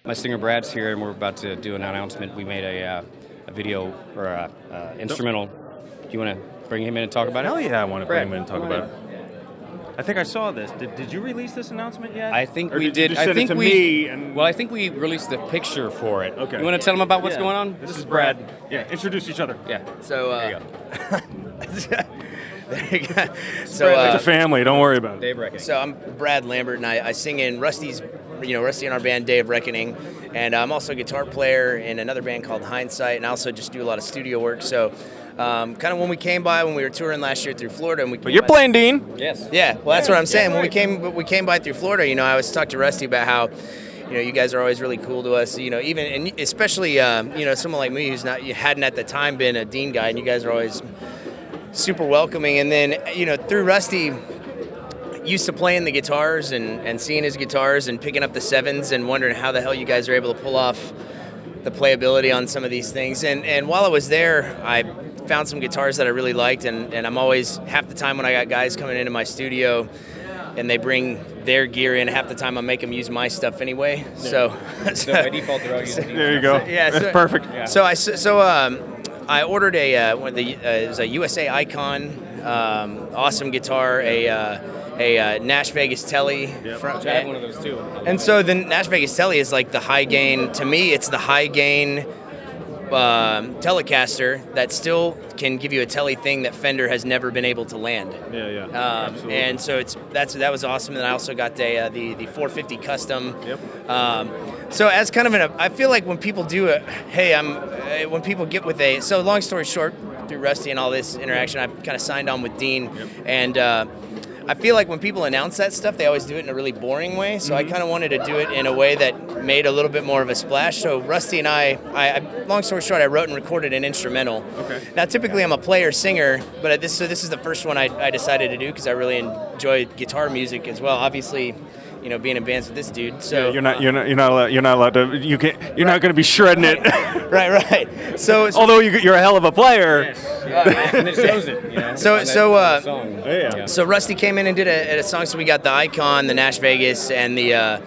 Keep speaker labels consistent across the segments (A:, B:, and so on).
A: My singer Brad's here, and we're about to do an announcement. We made a video or a instrumental. Do you want to bring him in and talk about it?
B: Hell yeah, I want to bring
A: Brad,
B: him in and talk about it. I think I saw this. Did you release this announcement yet?
A: I think
B: or
A: we
B: did. You
A: I
B: send
A: think
B: it to
A: we.
B: me and
A: Well, I think we released the picture for it.
B: Okay.
A: You want to tell them about what's going on?
B: This is Brad. Yeah, introduce each other.
A: Yeah.
C: So,
A: there you go.
C: there you go.
B: It's a family. Don't worry about it.
A: Dave Reckoning.
C: So I'm Brad Lambert, and I sing in Rusty's, Rusty in our band, Day of Reckoning, and I'm also a guitar player in another band called Hindsight, and I also just do a lot of studio work. So, kind of when we were touring last year through Florida, and
B: But you're playing Dean.
A: Yes.
C: Yeah, well, that's what I'm saying.
A: Yeah,
C: When we came by through Florida, I always talked to Rusty about how, you guys are always really cool to us. Even and especially someone like me who's hadn't at the time been a Dean guy, and you guys are always super welcoming. And then through Rusty, used to playing the guitars and seeing his guitars and picking up the sevens and wondering how the hell you guys are able to pull off the playability on some of these things. And while I was there, I found some guitars that I really liked, and I'm always, half the time when I got guys coming into my studio and they bring their gear in, half the time I make them use my stuff anyway. Yeah. So
A: by default, they're all using
B: There you go. That's perfect.
A: Yeah.
C: So I ordered it was a USA Icon, awesome guitar, a Nash Vegas Telly.
A: Yep. I have one of those too.
C: And so the Nash Vegas Telly is like the high gain. To me, it's the high gain Telecaster that still can give you a Telly thing that Fender has never been able to land.
B: Yeah. Absolutely.
C: And so that was awesome. And I also got the 450 Custom.
B: Yep.
C: So as kind of I feel like when people do it, when people get with so long story short, through Rusty and all this interaction, I kind of signed on with Dean.
B: Yep.
C: And I feel like when people announce that stuff, they always do it in a really boring way. So I kind of wanted to do it in a way that made a little bit more of a splash. So Rusty and I long story short, I wrote and recorded an instrumental.
B: Okay.
C: Now, typically I'm a player-singer, but this is the first one I decided to do because I really enjoy guitar music as well. Obviously, being in bands with this dude. So
B: you're not allowed to. You're not going to be shredding it.
C: Right. So
B: although you're a hell of a player.
A: Yes. And it shows it.
C: So Rusty came in and did a song. So we got the Icon, the Nash Vegas, and the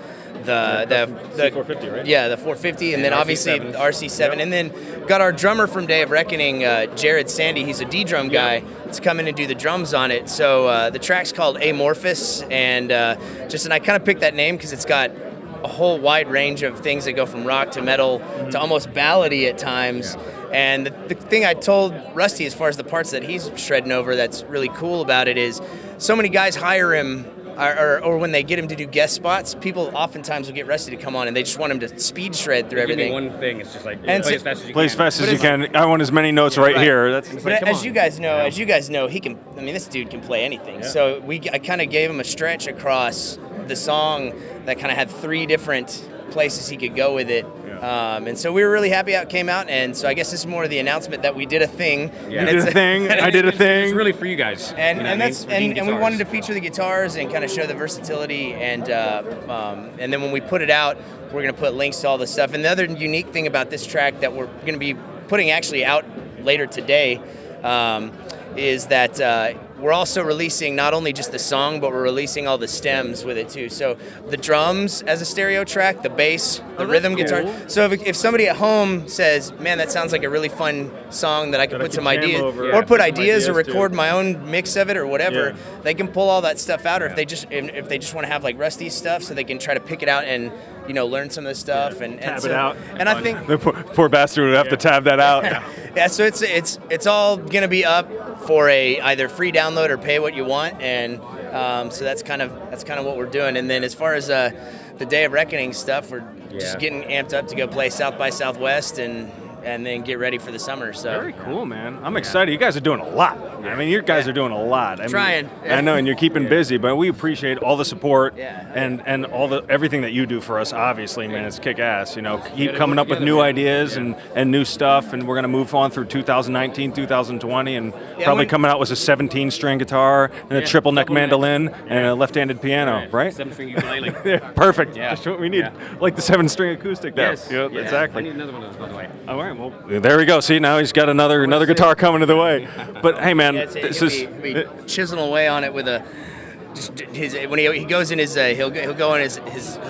B: 450, right?
C: Yeah, the 450, and then obviously the RC7, and then got our drummer from Day of Reckoning, Jared Sandy. He's a D-drum guy. To come in and do the drums on it. So the track's called Amorphous, and I kind of picked that name because it's got a whole wide range of things that go from rock to metal to almost ballady at times. Yeah. And the thing I told Rusty as far as the parts that he's shredding over that's really cool about it is so many guys hire him or when they get him to do guest spots, people oftentimes will get Rusty to come on and they just want him to speed shred through everything.
A: Give me one thing, it's just like play as fast as you can.
B: Play as fast as you can. I want as many notes right here.
C: But as you guys know, he can. I mean, this dude can play anything. Yeah. So I kind of gave him a stretch across the song that kind of had 3 different places he could go with it. Yeah. And so we were really happy how it came out, and so I guess this is more of the announcement that we did a thing.
B: Yeah. You did a thing. I did a thing.
A: It's really for you guys.
C: And we wanted to feature the guitars and kind of show the versatility, and then when we put it out, we're going to put links to all the stuff. And the other unique thing about this track that we're going to be putting actually out later today is that we're also releasing not only just the song, but we're releasing all the stems with it too. So the drums as a stereo track, the bass, the rhythm guitar. So if somebody at home says, man, that sounds like a really fun song that I could put some ideas, or put ideas or record my own mix of it or whatever, they can pull all that stuff out. Or if they just want to have like Rusty's stuff, so they can try to pick it out and learn some of the stuff and
B: tab it out.
C: And I think
B: the poor bastard would have to tab that out.
C: Yeah, so it's all gonna be up for either free download or pay what you want, and so that's kind of what we're doing. And then as far as the Day of Reckoning stuff, we're just getting amped up to go play South by Southwest and then get ready for the summer. So
B: very cool, man. I'm excited. You guys are doing a lot. I mean, you guys are doing a lot.
C: Trying.
B: I know, and you're keeping busy, but we appreciate all the support and all everything that you do for us. Obviously, man, it's kick ass. Keep coming up with new ideas and new stuff, and we're gonna move on through 2019, 2020, and probably coming out with a 17-string guitar and a triple neck mandolin and a left-handed piano, right?
A: 7-string ukulele.
B: Perfect. That's what we need. Like the 7-string acoustic.
A: Yes.
B: Exactly.
A: I need another one of those, by the way.
B: All right. Well, there we go. See, now he's got another guitar coming to the way. But hey, man,
C: this is chiseling away on it with a just when he goes in his he'll go in his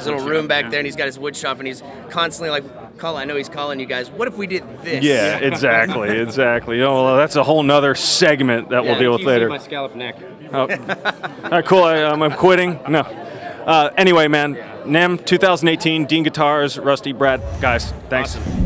C: little room back there, and he's got his wood shop, and he's constantly like, I know he's calling you guys. What if we did this?
B: Yeah, exactly. You know, well, that's a whole nother segment that we'll deal with later.
A: My scallop neck.
B: Oh. All right, cool. I'm quitting. No. Anyway, man, NAMM 2018, Dean Guitars, Rusty, Brad, guys, thanks.
A: Awesome.